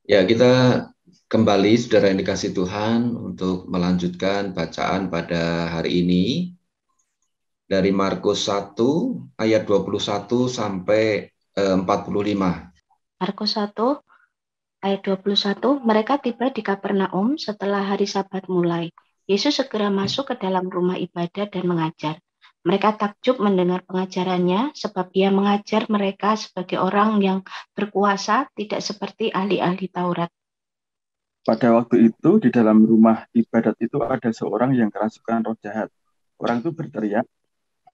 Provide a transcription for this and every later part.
Ya, kita kembali saudara yang dikasih Tuhan untuk melanjutkan bacaan pada hari ini dari Markus 1 ayat 21 sampai 45. Markus 1 ayat 21, mereka tiba di Kapernaum setelah hari Sabat mulai. Yesus segera masuk ke dalam rumah ibadat dan mengajar. Mereka takjub mendengar pengajarannya sebab ia mengajar mereka sebagai orang yang berkuasa, tidak seperti ahli-ahli Taurat. Pada waktu itu, di dalam rumah ibadat itu ada seorang yang kerasukan roh jahat. Orang itu berteriak,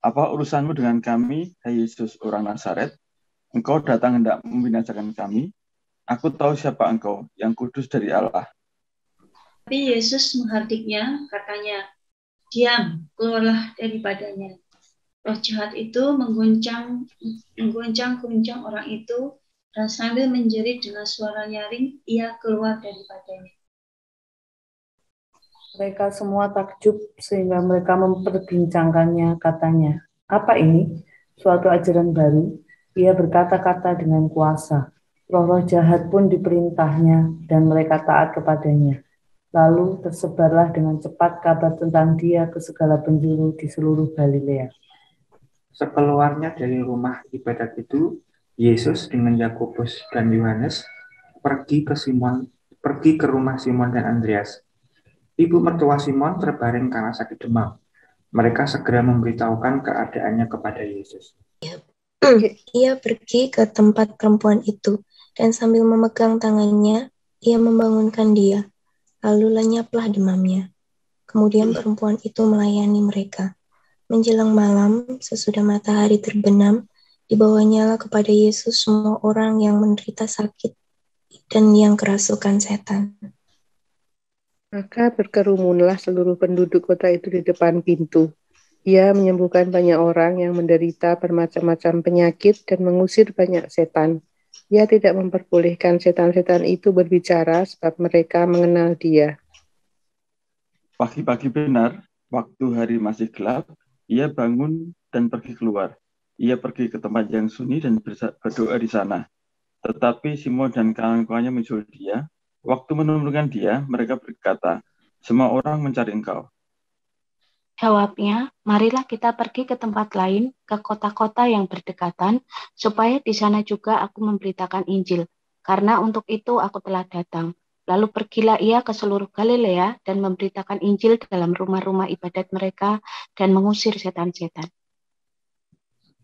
"Apa urusanmu dengan kami, hai Yesus, orang Nazaret? Engkau datang hendak membinasakan kami? Aku tahu siapa engkau, yang kudus dari Allah." Tapi Yesus menghardiknya, katanya, "Diam, keluarlah daripadanya." Roh jahat itu mengguncang orang itu, dan sambil menjerit dengan suara nyaring, ia keluar daripadanya. Mereka semua takjub sehingga mereka memperbincangkannya, katanya, "Apa ini? Suatu ajaran baru." Ia berkata-kata dengan kuasa. Roh-roh jahat pun diperintahnya dan mereka taat kepadanya. Lalu tersebarlah dengan cepat kabar tentang dia ke segala penjuru di seluruh Galilea. Sekeluarnya dari rumah ibadat itu, Yesus dengan Yakobus dan Yohanes pergi ke rumah Simon dan Andreas. Ibu mertua Simon terbaring karena sakit demam. Mereka segera memberitahukan keadaannya kepada Yesus. Ia pergi ke tempat perempuan itu, dan sambil memegang tangannya, ia membangunkan dia. Lalu lenyaplah demamnya. Kemudian perempuan itu melayani mereka. Menjelang malam, sesudah matahari terbenam, dibawanyalah kepada Yesus semua orang yang menderita sakit dan yang kerasukan setan. Maka berkerumunlah seluruh penduduk kota itu di depan pintu. Ia menyembuhkan banyak orang yang menderita bermacam-macam penyakit dan mengusir banyak setan. Ia tidak memperbolehkan setan-setan itu berbicara sebab mereka mengenal dia. Pagi-pagi benar, waktu hari masih gelap, ia bangun dan pergi keluar. Ia pergi ke tempat yang sunyi dan berdoa di sana. Tetapi Simon dan kawan-kawannya menyusul dia. Waktu menemukan dia, mereka berkata, "Semua orang mencari engkau." Jawabnya, marilah kita pergi ke tempat lain, ke kota-kota yang berdekatan, supaya di sana juga aku memberitakan Injil. Karena untuk itu aku telah datang. Lalu pergilah ia ke seluruh Galilea dan memberitakan Injil dalam rumah-rumah ibadat mereka dan mengusir setan-setan.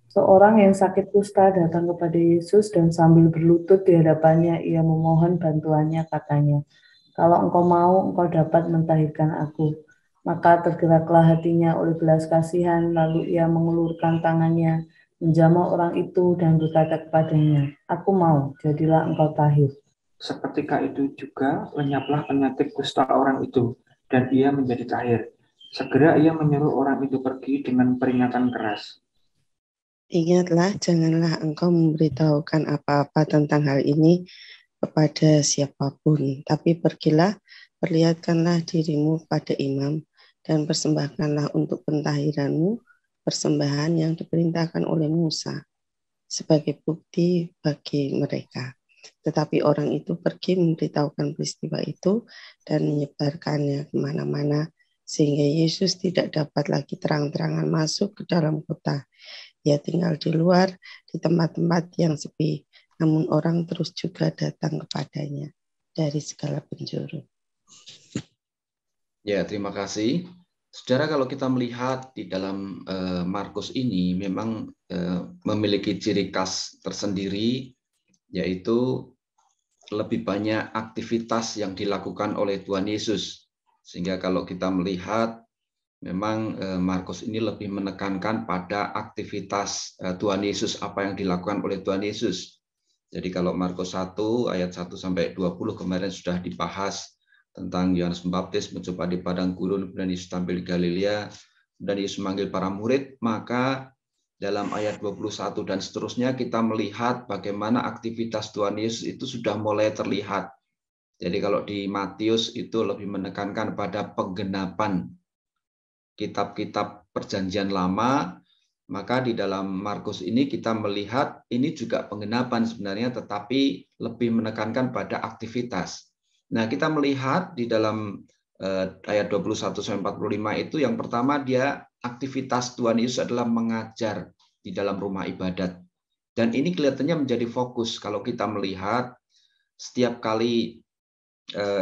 Seorang yang sakit kusta datang kepada Yesus dan sambil berlutut di hadapannya ia memohon bantuannya, katanya, "Kalau engkau mau, engkau dapat mentahirkan aku." Maka tergeraklah hatinya oleh belas kasihan, lalu ia mengulurkan tangannya, menjamah orang itu dan berkata kepadanya, "Aku mau, jadilah engkau tahir." Seketika itu juga lenyaplah penyakit kusta orang itu, dan ia menjadi tahir. Segera ia menyuruh orang itu pergi dengan peringatan keras. Ingatlah, janganlah engkau memberitahukan apa-apa tentang hal ini kepada siapapun, tapi pergilah, perlihatkanlah dirimu pada imam, dan persembahkanlah untuk pentahiranmu persembahan yang diperintahkan oleh Musa sebagai bukti bagi mereka. Tetapi orang itu pergi memberitahukan peristiwa itu dan menyebarkannya kemana-mana, sehingga Yesus tidak dapat lagi terang-terangan masuk ke dalam kota. Ia tinggal di luar, di tempat-tempat yang sepi, namun orang terus juga datang kepadanya dari segala penjuru. Ya, terima kasih. Saudara, kalau kita melihat di dalam Markus ini memang memiliki ciri khas tersendiri, yaitu lebih banyak aktivitas yang dilakukan oleh Tuhan Yesus. Sehingga kalau kita melihat, memang Markus ini lebih menekankan pada aktivitas Tuhan Yesus, apa yang dilakukan oleh Tuhan Yesus. Jadi kalau Markus 1 ayat 1 sampai 20 kemarin sudah dibahas tentang Yohanes Pembaptis mencoba di padang gurun, kemudian Yesus tampil di Galilea, dan Yesus memanggil para murid, maka dalam ayat 21 dan seterusnya kita melihat bagaimana aktivitas Tuhan Yesus itu sudah mulai terlihat. Jadi kalau di Matius itu lebih menekankan pada penggenapan kitab-kitab perjanjian lama, Maka di dalam Markus ini kita melihat ini juga penggenapan sebenarnya, tetapi lebih menekankan pada aktivitas. Nah, kita melihat di dalam ayat 21-45 itu yang pertama dia aktivitas Tuhan Yesus adalah mengajar di dalam rumah ibadat. Dan ini kelihatannya menjadi fokus kalau kita melihat setiap kali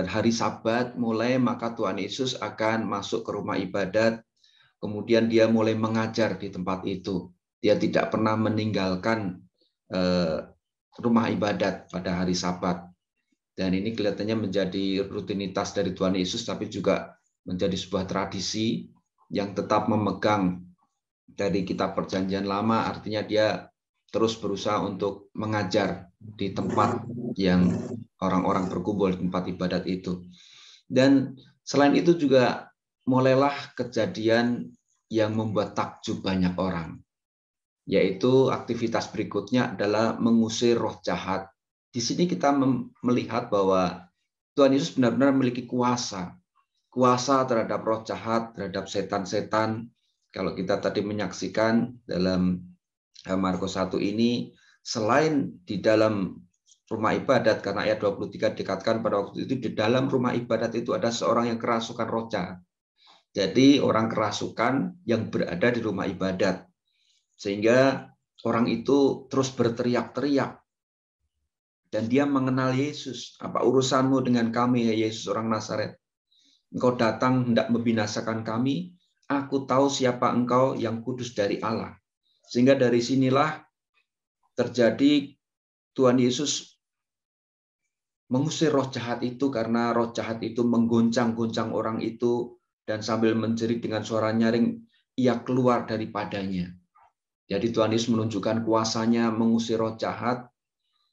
hari Sabat mulai, maka Tuhan Yesus akan masuk ke rumah ibadat. Kemudian dia mulai mengajar di tempat itu. Dia tidak pernah meninggalkan rumah ibadat pada hari Sabat. Dan ini kelihatannya menjadi rutinitas dari Tuhan Yesus, tapi juga menjadi sebuah tradisi yang tetap memegang dari kitab Perjanjian Lama. Artinya dia terus berusaha untuk mengajar di tempat yang orang-orang berkumpul, di tempat ibadat itu. Dan selain itu juga mulailah kejadian yang membuat takjub banyak orang, yaitu aktivitas berikutnya adalah mengusir roh jahat. Di sini kita melihat bahwa Tuhan Yesus benar-benar memiliki kuasa terhadap roh jahat, terhadap setan-setan. Kalau kita tadi menyaksikan dalam Markus 1 ini, selain di dalam rumah ibadat, karena ayat 23 dikatakan pada waktu itu di dalam rumah ibadat itu ada seorang yang kerasukan roh jahat. Jadi orang kerasukan yang berada di rumah ibadat. Sehingga orang itu terus berteriak-teriak. Dan dia mengenal Yesus. Apa urusanmu dengan kami, ya Yesus orang Nazaret? Engkau datang hendak membinasakan kami. Aku tahu siapa engkau, yang kudus dari Allah. Sehingga dari sinilah terjadi Tuhan Yesus mengusir roh jahat itu, karena roh jahat itu menggoncang-goncang orang itu, dan sambil menjerit dengan suara nyaring, ia keluar daripadanya. Jadi Tuhan Yesus menunjukkan kuasanya mengusir roh jahat,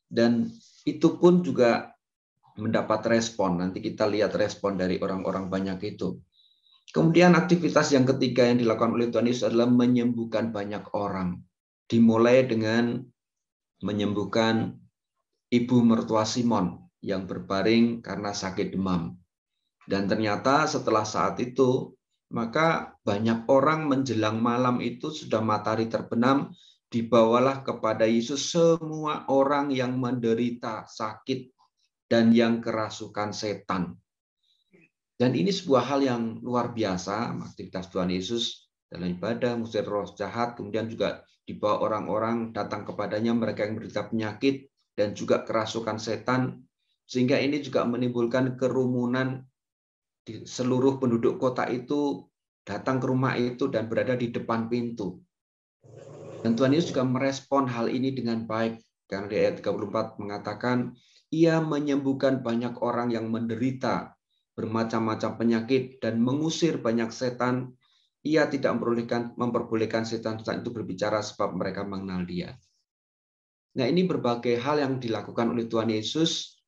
dan itu pun juga mendapat respon. Nanti kita lihat respon dari orang-orang banyak itu. Kemudian aktivitas yang ketiga yang dilakukan oleh Tuhan Yesus adalah menyembuhkan banyak orang. Dimulai dengan menyembuhkan ibu mertua Simon yang berbaring karena sakit demam. Dan ternyata setelah saat itu, maka banyak orang menjelang malam itu sudah matahari terbenam, dibawalah kepada Yesus semua orang yang menderita sakit dan yang kerasukan setan. Dan ini sebuah hal yang luar biasa, aktivitas Tuhan Yesus dalam ibadah, mengusir roh jahat, kemudian juga dibawa orang-orang datang kepadanya, mereka yang menderita penyakit dan juga kerasukan setan, sehingga ini juga menimbulkan kerumunan di seluruh penduduk kota itu datang ke rumah itu dan berada di depan pintu. Dan Tuhan Yesus juga merespon hal ini dengan baik, karena di ayat 34 mengatakan, ia menyembuhkan banyak orang yang menderita bermacam-macam penyakit dan mengusir banyak setan. Ia tidak memperbolehkan setan-setan itu berbicara sebab mereka mengenal dia. Nah, ini berbagai hal yang dilakukan oleh Tuhan Yesus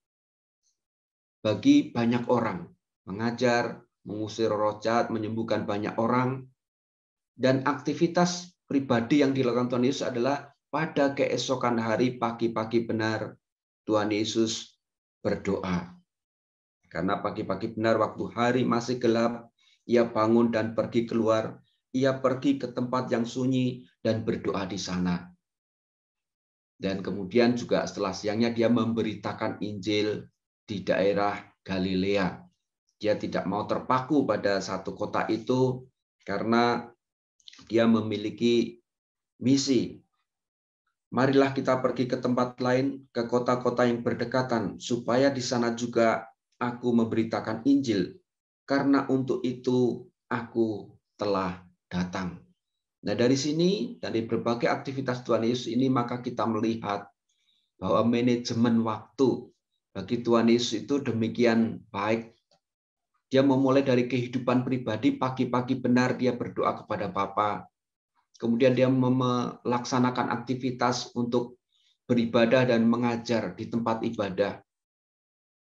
bagi banyak orang. Mengajar, mengusir roh jahat, menyembuhkan banyak orang. Dan aktivitas pribadi yang dilakukan Tuhan Yesus adalah pada keesokan hari pagi-pagi benar Tuhan Yesus berdoa. Karena pagi-pagi benar waktu hari masih gelap, ia bangun dan pergi keluar. Ia pergi ke tempat yang sunyi dan berdoa di sana. Dan kemudian juga setelah siangnya dia memberitakan Injil di daerah Galilea. Dia tidak mau terpaku pada satu kota itu karena dia memiliki misi. Marilah kita pergi ke tempat lain, ke kota-kota yang berdekatan, supaya di sana juga aku memberitakan Injil. Karena untuk itu aku telah datang. Nah, dari sini, dari berbagai aktivitas Tuhan Yesus ini, maka kita melihat bahwa manajemen waktu bagi Tuhan Yesus itu demikian baik. Dia memulai dari kehidupan pribadi, pagi-pagi benar dia berdoa kepada Bapa. Kemudian dia melaksanakan aktivitas untuk beribadah dan mengajar di tempat ibadah.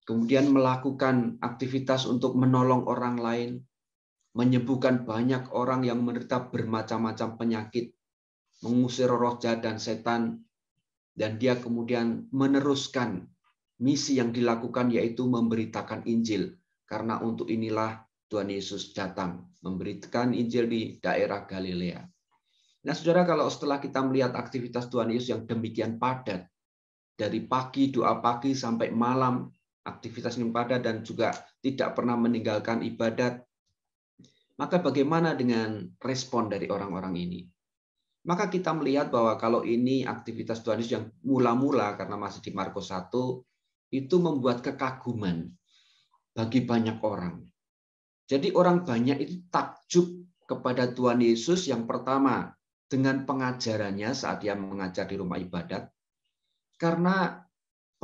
Kemudian melakukan aktivitas untuk menolong orang lain, menyembuhkan banyak orang yang menderita bermacam-macam penyakit, mengusir roh jahat dan setan, dan dia kemudian meneruskan misi yang dilakukan, yaitu memberitakan Injil. Karena untuk inilah Tuhan Yesus datang, memberikan Injil di daerah Galilea. Nah, saudara, kalau setelah kita melihat aktivitas Tuhan Yesus yang demikian padat, dari pagi, doa pagi sampai malam, aktivitas yang padat dan juga tidak pernah meninggalkan ibadat, maka bagaimana dengan respon dari orang-orang ini? Maka kita melihat bahwa kalau ini aktivitas Tuhan Yesus yang mula-mula, karena masih di Markus 1, itu membuat kekaguman bagi banyak orang. Jadi orang banyak itu takjub kepada Tuhan Yesus yang pertama dengan pengajarannya saat dia mengajar di rumah ibadat. Karena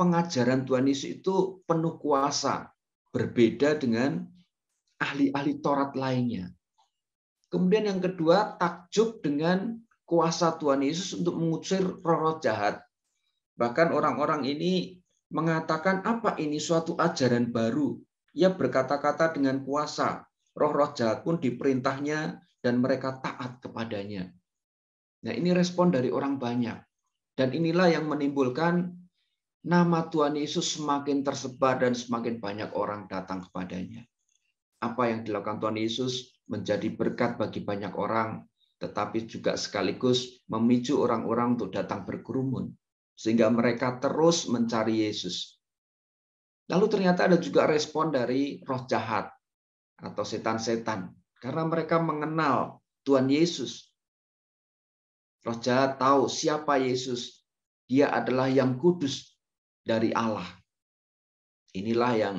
pengajaran Tuhan Yesus itu penuh kuasa, berbeda dengan ahli-ahli Taurat lainnya. Kemudian yang kedua, takjub dengan kuasa Tuhan Yesus untuk mengusir roh-roh jahat. Bahkan orang-orang ini mengatakan, apa ini suatu ajaran baru? Ia berkata-kata dengan kuasa. Roh-roh jahat pun diperintahnya dan mereka taat kepadanya. Nah, ini respon dari orang banyak. Dan inilah yang menimbulkan nama Tuhan Yesus semakin tersebar dan semakin banyak orang datang kepadanya. Apa yang dilakukan Tuhan Yesus menjadi berkat bagi banyak orang, tetapi juga sekaligus memicu orang-orang untuk datang berkerumun. Sehingga mereka terus mencari Yesus. Lalu ternyata ada juga respon dari roh jahat atau setan-setan. Karena mereka mengenal Tuhan Yesus. Roh jahat tahu siapa Yesus. Dia adalah yang kudus dari Allah. Inilah yang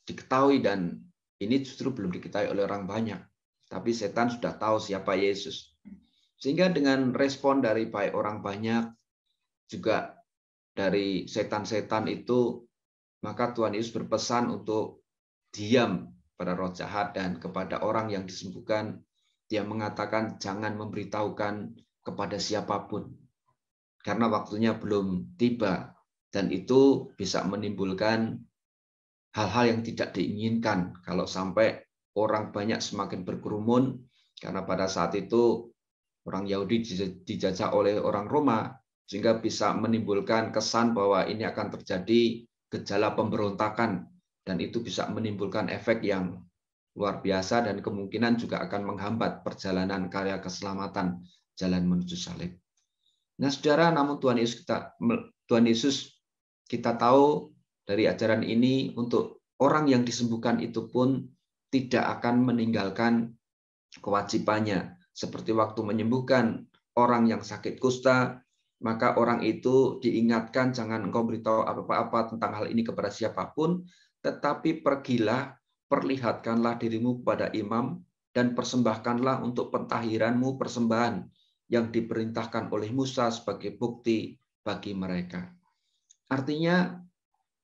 diketahui dan ini justru belum diketahui oleh orang banyak. Tapi setan sudah tahu siapa Yesus. Sehingga dengan respon dari baik orang banyak, juga dari setan-setan itu, maka Tuhan Yesus berpesan untuk diam pada roh jahat dan kepada orang yang disembuhkan. Dia mengatakan jangan memberitahukan kepada siapapun. Karena waktunya belum tiba. Dan itu bisa menimbulkan hal-hal yang tidak diinginkan. Kalau sampai orang banyak semakin berkerumun, karena pada saat itu orang Yahudi dijajah oleh orang Roma, sehingga bisa menimbulkan kesan bahwa ini akan terjadi gejala pemberontakan, dan itu bisa menimbulkan efek yang luar biasa dan kemungkinan juga akan menghambat perjalanan karya keselamatan jalan menuju salib. Nah, saudara, namun Tuhan Yesus kita tahu dari ajaran ini untuk orang yang disembuhkan itu pun tidak akan meninggalkan kewajibannya. Seperti waktu menyembuhkan orang yang sakit kusta, maka orang itu diingatkan jangan engkau beritahu apa-apa tentang hal ini kepada siapapun, tetapi pergilah, perlihatkanlah dirimu kepada imam, dan persembahkanlah untuk pentahiranmu persembahan yang diperintahkan oleh Musa sebagai bukti bagi mereka. Artinya,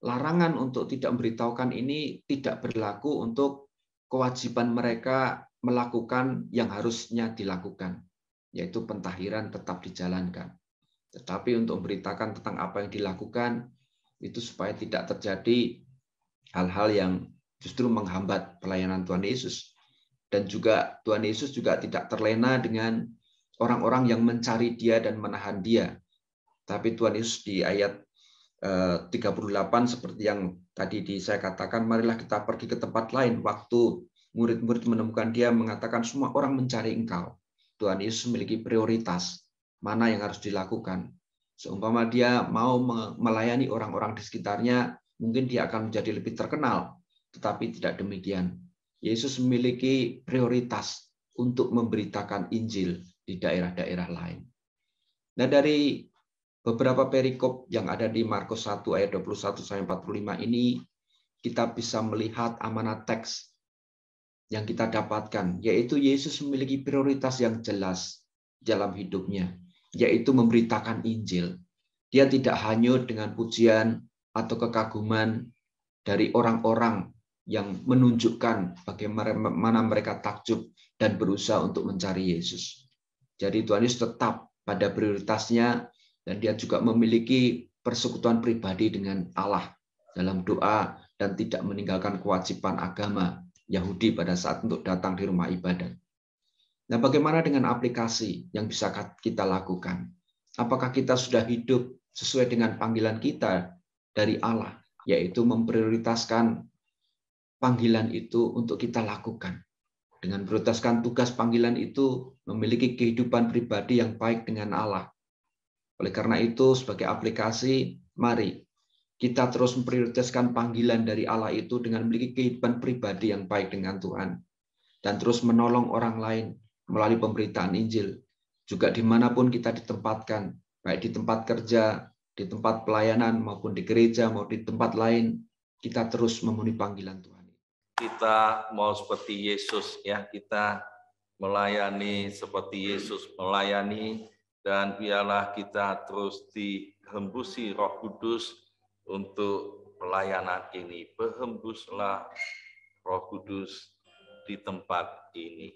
larangan untuk tidak memberitahukan ini tidak berlaku untuk kewajiban mereka melakukan yang harusnya dilakukan, yaitu pentahiran tetap dijalankan. Tetapi untuk memberitakan tentang apa yang dilakukan, itu supaya tidak terjadi hal-hal yang justru menghambat pelayanan Tuhan Yesus. Dan juga Tuhan Yesus juga tidak terlena dengan orang-orang yang mencari dia dan menahan dia. Tapi Tuhan Yesus di ayat 38 seperti yang tadi saya katakan, marilah kita pergi ke tempat lain. Waktu murid-murid menemukan dia, mengatakan semua orang mencari engkau. Tuhan Yesus memiliki prioritas mana yang harus dilakukan. Seumpama dia mau melayani orang-orang di sekitarnya, mungkin dia akan menjadi lebih terkenal. Tetapi tidak demikian. Yesus memiliki prioritas untuk memberitakan Injil di daerah-daerah lain. Nah, dari beberapa perikop yang ada di Markus 1 ayat 21-45 ini, kita bisa melihat amanat teks yang kita dapatkan, yaitu Yesus memiliki prioritas yang jelas dalam hidupnya, yaitu memberitakan Injil. Dia tidak hanyut dengan pujian atau kekaguman dari orang-orang yang menunjukkan bagaimana mereka takjub dan berusaha untuk mencari Yesus. Jadi Tuhan Yesus tetap pada prioritasnya, dan dia juga memiliki persekutuan pribadi dengan Allah dalam doa dan tidak meninggalkan kewajiban agama Yahudi pada saat untuk datang di rumah ibadat. Nah, bagaimana dengan aplikasi yang bisa kita lakukan? Apakah kita sudah hidup sesuai dengan panggilan kita dari Allah, yaitu memprioritaskan panggilan itu untuk kita lakukan? dengan prioritaskan tugas panggilan itu memiliki kehidupan pribadi yang baik dengan Allah. Oleh karena itu, sebagai aplikasi, mari kita terus memprioritaskan panggilan dari Allah itu dengan memiliki kehidupan pribadi yang baik dengan Tuhan. Dan terus menolong orang lain melalui pemberitaan Injil. Juga dimanapun kita ditempatkan, baik di tempat kerja, di tempat pelayanan, maupun di gereja, maupun di tempat lain, kita terus memenuhi panggilan Tuhan. Kita mau seperti Yesus, ya, kita melayani seperti Yesus melayani, dan biarlah kita terus dihembusi Roh Kudus untuk pelayanan ini. Berhembuslah Roh Kudus di tempat ini.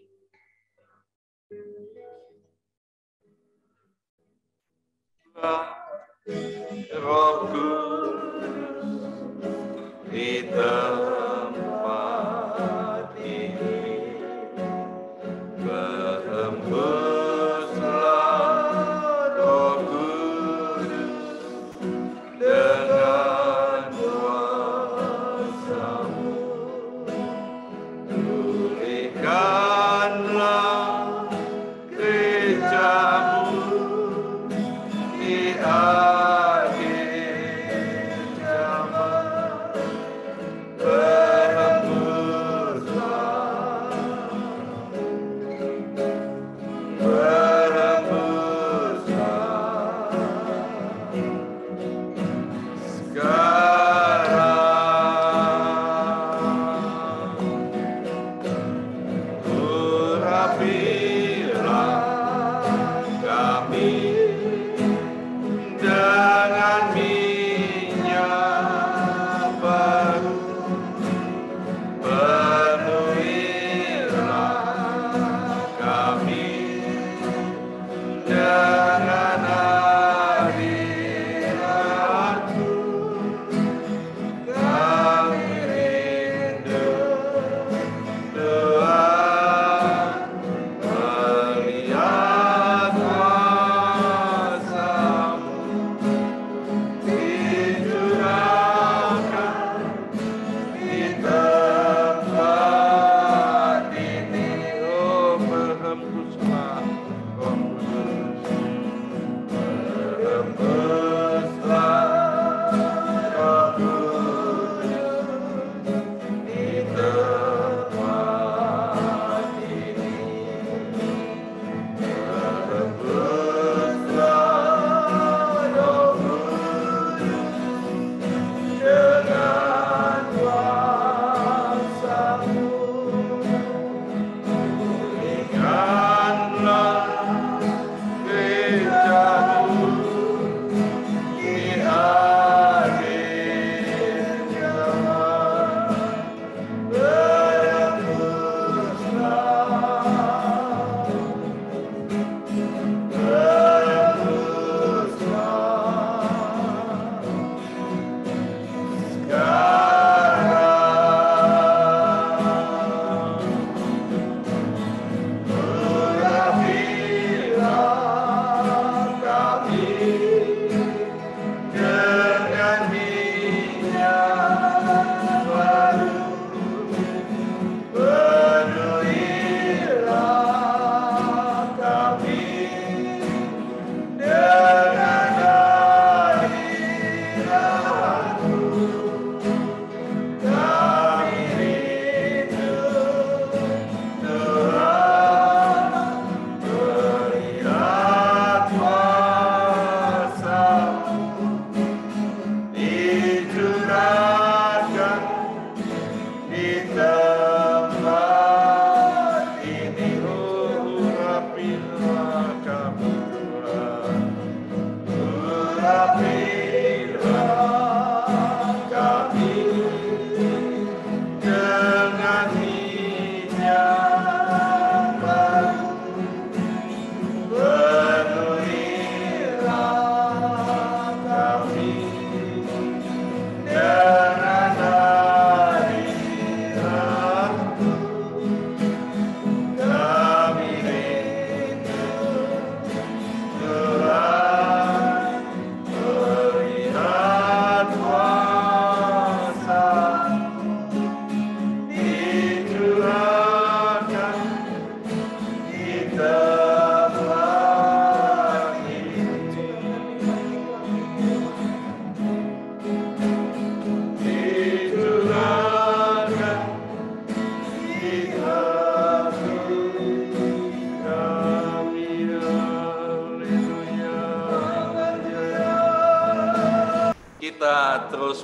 Roh Kudus di tempat ini, berhembuslah Roh Kudus dengan kuasa-Mu, pulihkanlah gereja-Mu di akhir zaman.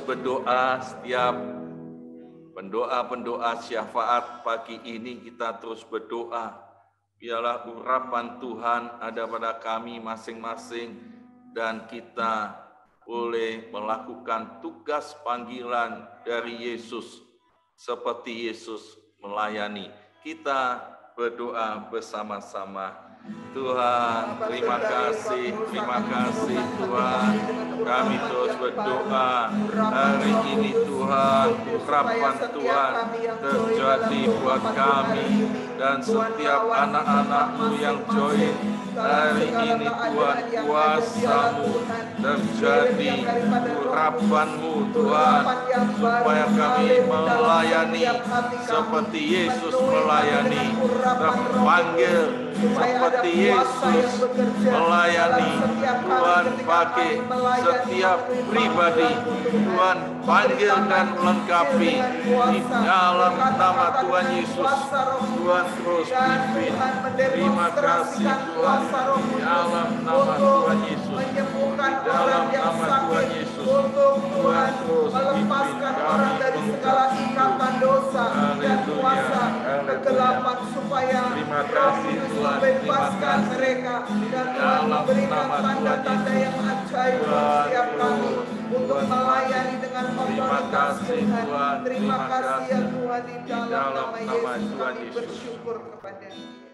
berdoa, setiap pendoa-pendoa syafaat pagi ini kita terus berdoa. Biarlah urapan Tuhan ada pada kami masing-masing dan kita boleh melakukan tugas panggilan dari Yesus seperti Yesus melayani. Kita berdoa bersama-sama. Tuhan, terima kasih Tuhan. Kami terus berdoa hari ini Tuhan, urapan Tuhan terjadi buat kami dan setiap anak-anak-Mu yang join hari ini Tuhan, kuasa-Mu terjadi, urapan-Mu Tuhan, supaya kami melayani seperti Yesus melayani, terpanggil seperti Yesus melayani. Tuhan pakai setiap pribadi, Tuhan panggil dan lengkapi di dalam nama Tuhan Yesus. Tuhan terus pimpin. Terima kasih Tuhan di dalam nama Tuhan Yesus. Di dalam nama Tuhan Yesus. Tuhan terus melepaskan orang dari segala ikatan dosa dan kuasa kegelapan, supaya terima kasih Tuhan, membebaskan mereka dan Tuhan memberikan tanda-tanda yang ajaib setiap kami untuk melayani dengan otoritas Tuhan. Terima kasih ya Tuhan, di dalam nama Yesus kami bersyukur kepada-Mu.